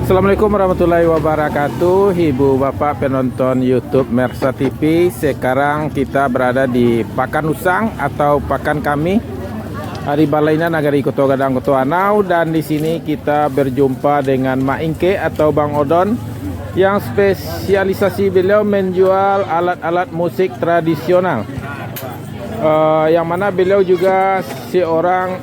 Assalamualaikum warahmatullahi wabarakatuh, Ibu Bapak penonton YouTube Mersa TV. Sekarang kita berada di Pakan Usang atau Pakan Kami di Balainan Nagari Koto Gadang Koto Anau, dan di sini kita berjumpa dengan Mak Ingke atau Bang Odon yang spesialisasi beliau menjual alat-alat musik tradisional. Yang mana beliau juga seorang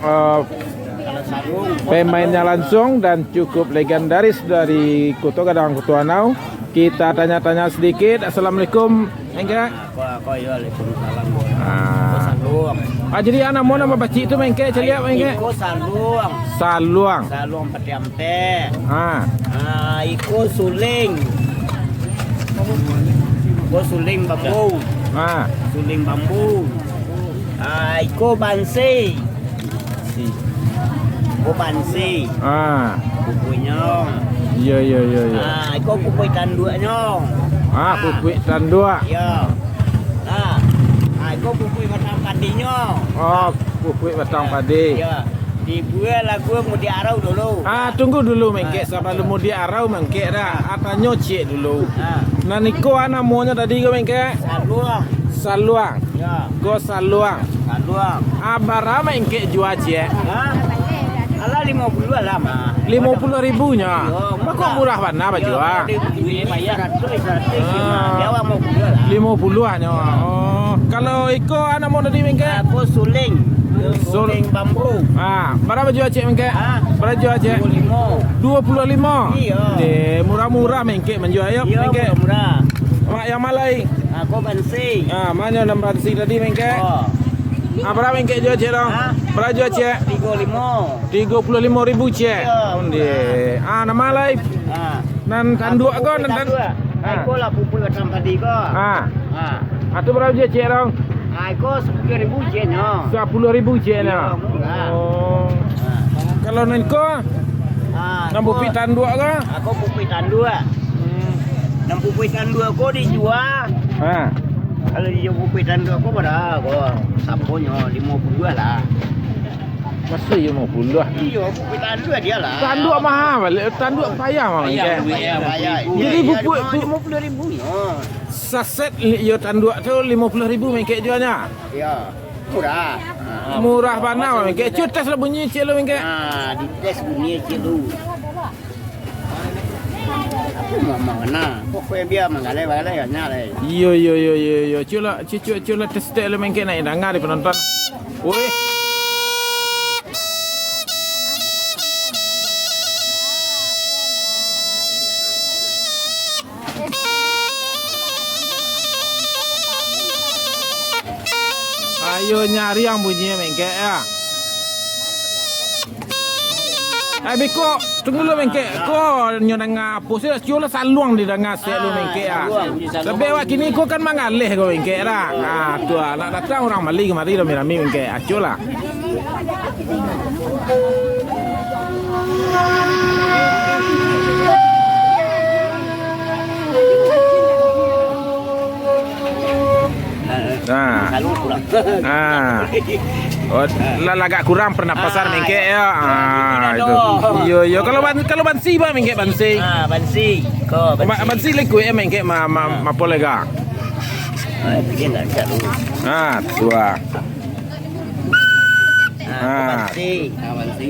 pemainnya langsung dan cukup legendaris dari Koto Gadang Koto Anau. Kita tanya-tanya sedikit. Assalamualaikum, Mengke. Jadi anak mau nama baci itu Mengke, ceria Mengke. Iko saluang. Saluang. Saluang petiam teh. Iko suling. Iko suling bambu. Suling bambu. Iko bansi. Iko bansi. Pupui nyong. Iya. Iko pupui tanduk nyong. Pupui tanduk. Iya. Iko pupui batang padi nyong. Pupui batang padi. Iya. Dibuat lagu mau diarau dulu. Tunggu dulu Mengke, sebelum mau diarau Mengke dah. Atanya cek dulu. Nah niko anak maunya tadi ke Mengke? Saluang. Ya. Go saluang. Berapa Mengke jual cek? Ala 50 lah mah. 50.000 nya. Kok murah mana apa jual? Bayar 100. Jawa mau pula lah. 50 nya. Kalau iko anak mau tadi Mengke? Aku suling bambu. Berapa jual cek Mengke? Berapa jual cek? 25. Iya. Murah-murah Mengke menjual yuk Mengke. Murah. Yang malai. Aku bansi. Mana 6 bansi tadi Mengke? Berapa Mengke jual cek dong? Berapa jual cek? 35.000 cek. Nama lain. Nan tanduk kau nan tanduk. Aku lah pupul batang padi kau. Atau berapa jual cek dong? Aku 10.000 cek no. 10.000 cek no. Kalau nan kau? Nan pupui tanduk kau? Aku pupui tanduk. Nan pupui tanduk kau dijual. Kalau dia pupui tanduk aku berapa? Kau sapunya 52 lah. Masa ya 50 lah. Iya, pupui tanduk dia lah. Tanduk mahal, tanduk payah mah. Payah. Jadi pupui 50.000 no. Saset yo tanduk tu 50.000 Mengke jualnya. Ya, murah. Murah mana Mengke? Tes lah bunyi cik lo Mengke. Di tes bunyi cik lu. Aku mau kena. Pokoknya biar mengalai ya nyalai. Yo. Cula tes lo Mengke naik dengar di penonton. Woi. Ayo nyari yang bunyinya Mengke ya. Beko, tunggu lo Mengke. Kau nyodang apa sih? Cula saluang di dengar set lo Mengke ya. Tapi awak kini kau kan mengalih kau Mengke dah. Tu lah datang orang Mali kemari rami-rami Mengke. Cula. Agak kurang pernapasan Mengke ya. Yo. Kalau bansi ba Mengke bansi? Bansi. Bansi leku Mengke ma polega. Begini nak cakap. Tua. Bansi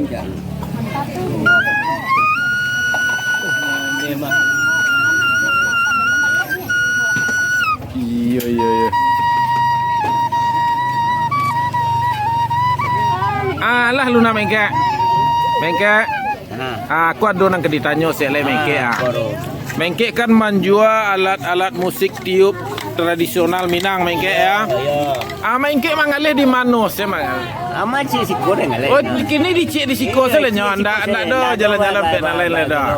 jangan. Yo. Lah luna Mengke. Aku ada nang ditanya sele Mengke. Mengke kan menjual alat-alat musik tiup tradisional Minang Mengke ya. Mengke mangalih di mana sih mangalih? Amat cik siko deh ngalih. Kini di siko sele nyo ndak ada jalan-jalan pek lain ada.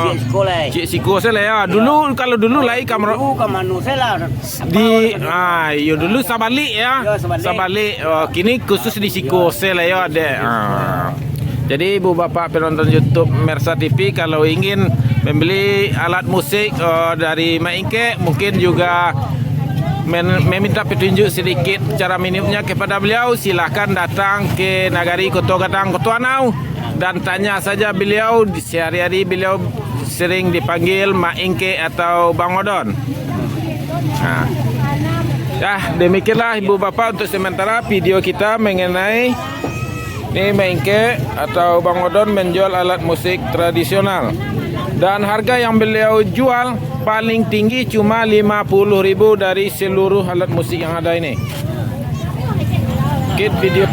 Cik siko lah. Cik siko sele ya. Kalau dulu lai kamera. Kamanu sela. Yo dulu sabalik ya. Sabalik. Kini khusus di siko sele ya ada. Jadi ibu bapak penonton YouTube Mersa TV, kalau ingin membeli alat musik dari Mak Ingke, mungkin juga meminta petunjuk sedikit cara minimnya kepada beliau, silahkan datang ke Nagari Koto Gadang Koto Anau dan tanya saja beliau. Sehari-hari beliau sering dipanggil Mak Ingke atau Bang Odon. Nah, ya demikianlah ibu bapak untuk sementara video kita mengenai ini Mak Ingke atau Bang Odon menjual alat musik tradisional. Dan harga yang beliau jual paling tinggi cuma 50.000 dari seluruh alat musik yang ada ini. Kit video.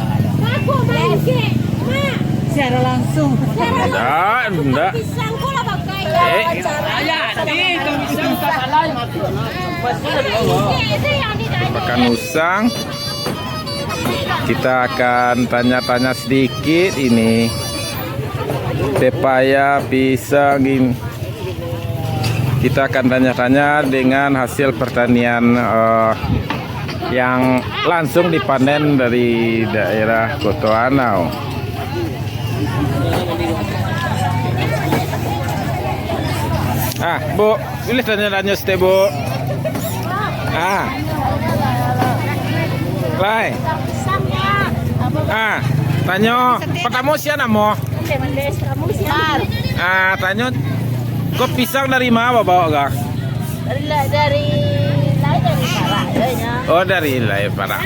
Secara langsung. Enggak. Pakan usang. Kita akan tanya-tanya sedikit ini. Pepaya, pisang ini. Kita akan tanya-tanya dengan hasil pertanian yang langsung dipanen dari daerah Kotoanau. Bu, boleh tanya-tanya sedikit, Bu. Lai. Tanya, pertama siapa nama? Tanya, kok pisang dari mana bawa gak? Dari Parak. Oh, dari Parak.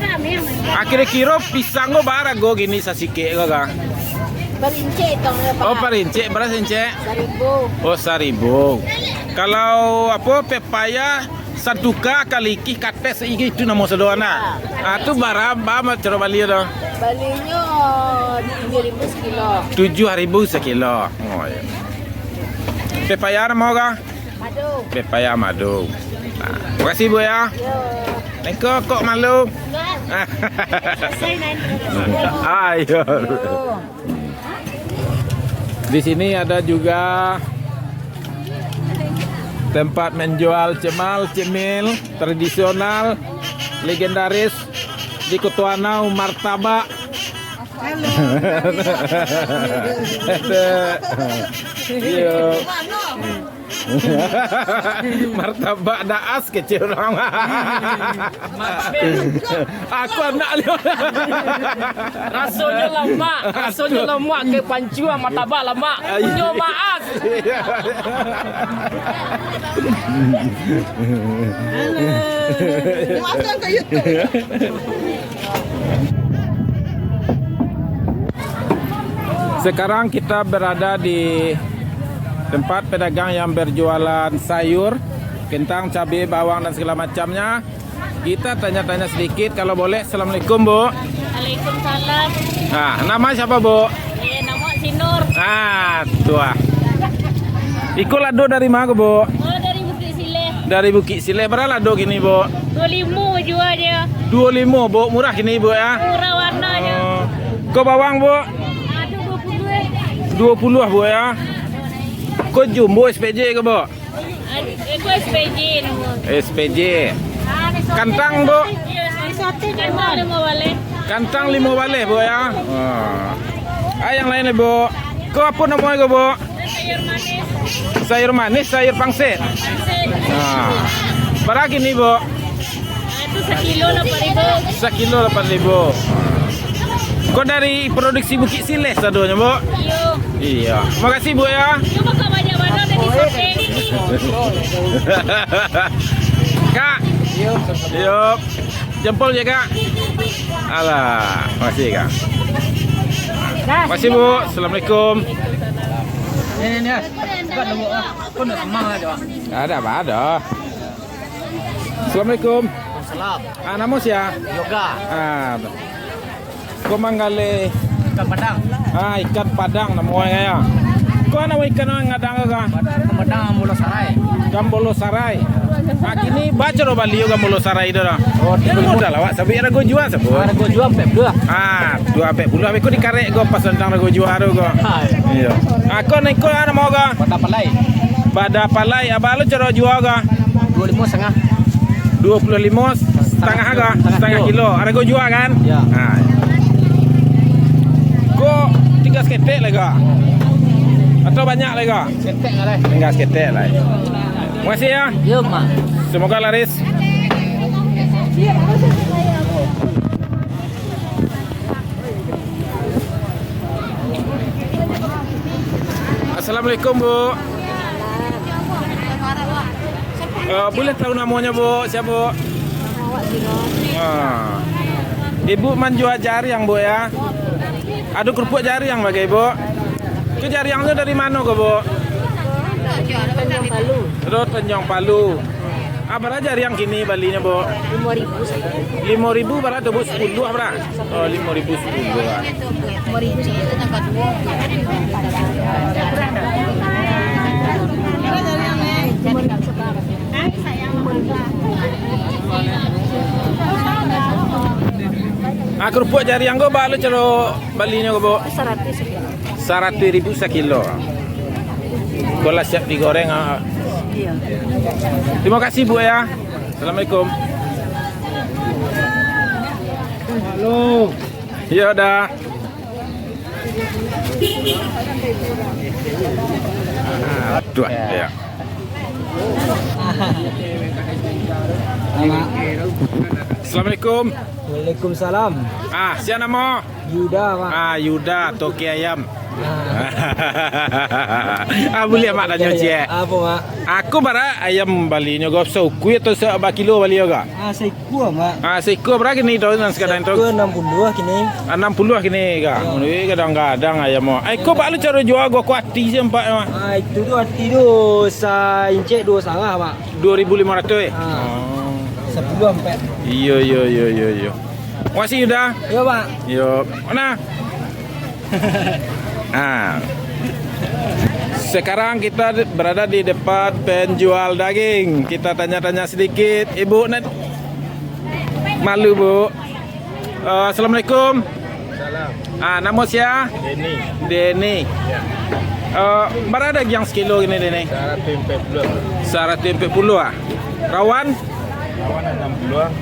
Kira-kira pisang kok barang go gini sasike gak? Perinci itu. Oh, perinci, berapa inci? 1.000. Oh, 1.000. Kalau apa pepaya santuka kaliki kates itu nama sedona. Tu berapa cara beli tu? Balinya 7.000 sekilo. 7.000 sekilo. Oh, ya. Pepaya mau gak? Madu. Pepaya madu. Terima kasih Bu ya. Yo. Kok malu? Ayo. Di sini ada juga tempat menjual cemil tradisional legendaris di Kotoanau, martabak. Iya. Martabak daas kecil orang. Aku anak lihat. Rasanya lemak ke pancua martabak lemak. Punya maas. Masuk ke YouTube. Sekarang kita berada di tempat pedagang yang berjualan sayur, kentang, cabai, bawang dan segala macamnya. Kita tanya-tanya sedikit kalau boleh. Assalamualaikum Bu. Waalaikumsalam. Nama siapa Bu? Nama Sinur. Tua. Ikut lado dari mana Bu? Oh, dari Bukit Sileh. Dari Bukit Sileh. Berapa lado gini Bu? 25 jual dia. 25 Bu, murah gini Bu ya? Murah warnanya. Kok bawang Bu? Aduh 20. 20 Bu ya? Kok jumbo SPJ ke Bu? Aku SPJ nama. SPJ. Kantang Bu? Kantang 5 balik. Kantang 5 balik Bu ya? Yang lain nih Bu. Kok apa namanya Bu? Sayur manis. Sayur manis, sayur pangsit. Berapa gini Bu? Itu sekilo 8.000. Sekilo 8.000. Kok dari produksi Bukit Sileh sadonya Bu? Iya. Makasih Bu ya. Cuma kau banyak mana dari shopping. Kak. Yuk. Jempol ya Kak. Alah, makasih Kak. Makasih Bu. Assalamualaikum. Ini. Bukan lu. Kau nak emang aja. Ada apa ada? Assalamualaikum. Salam. Nama siapa? Yoga. Kau manggale Ikan padang. ikan padang namanya ya. Kau nama ikan yang ngadang ka? Padang mula sarai. Gambolo sarai. Kini baca ro bali gambolo sarai itu dah. Oh, Udah lah, sabi ada go jual sabu. Ada gua jual pep dua. 2.10 aku dikarek go pas tentang go jual go. Iya. Aku nek ko ana mau ga? Pada palai. Pada palai abalo cara jual ga? 25 setengah. 25 setengah ga? Setengah kilo. Ada go jual kan? Ya. Kok 3 seketek lega? Atau banyak lega? Ketek ngalai. Enggak seketek lah. Terima kasih ya. Ya, Mak. Semoga laris. Assalamualaikum Bu. Boleh tahu namanya Bu? Siapa Bu? Ibu menjual jaring Bu ya? Ada kerupuk jaring bagi Ibu? Itu jaring itu dari mana kok Bu? Tanjung Palu. Terus Tanjung Palu. Berapa jaring kini balinya Bu? 5.000. 5.000 berapa tuh Bu? 10 berapa? Oh 5.000 10 lah. 5.000 segitu tangkat dua. Kerupuk jaring kok balu cero balinya kok Bu? 100.000 sekilo. Kalau siap digoreng. Iya. Terima kasih Bu ya. Assalamualaikum. Halo. Ya dah. Aduh ya. Assalamualaikum. Waalaikumsalam. Siapa nama? Yuda, Mak. Yuda, toki ayam. Boleh mak tanya cik. Apa, Mak? Aku bara ayam Bali ni gop saukui atau seberapa kilo Bali juga? Seiku, Mak. Seekor berapa kini tu sekarang tu? Seiku 60 kini. 60 kini kah? Ini kadang-kadang ayam mo. Kau balu cara jual gua kuati sempat mak. Itu tu hati tu incek 2 sarah, Mak. 2.500 10 sampai. Iya. Terima kasih Yuda. Ya, Pak. Yo, mana? Sekarang kita berada di depan penjual daging. Kita tanya-tanya sedikit. Ibu net malu Bu. Assalamualaikum. Salam. Nama siapa? Denny. Berapa daging yang sekilo ini Denny? 140. 140 Rawan?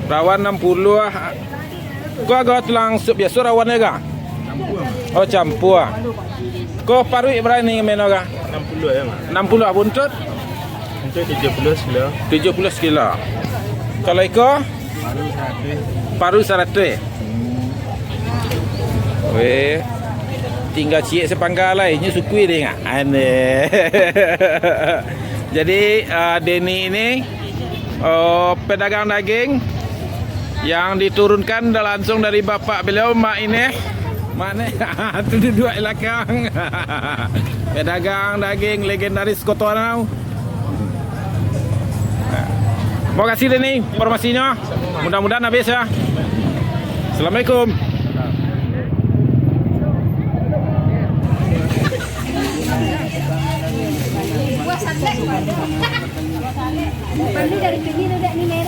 Rawan 60 Kau agak tulang sup biasa rawan ya kah? Campur. Kau paru berapa ni meno kah? 60 ya, Mak. 60 buntut? Untuk 70 kilo. 70 kilo. Kalau iko? Paru 100. Weh. Tinggal cik sepanggal lainnya sukui dia enggak? Jadi Denny ini pedagang daging yang diturunkan langsung dari bapak beliau mak ini. Mana? Itu dua belakang. Pedagang daging legendaris Kota Nau. Terima kasih Denny informasinya. Mudah-mudahan habis ya. Assalamualaikum. Dari sini udah nih merah.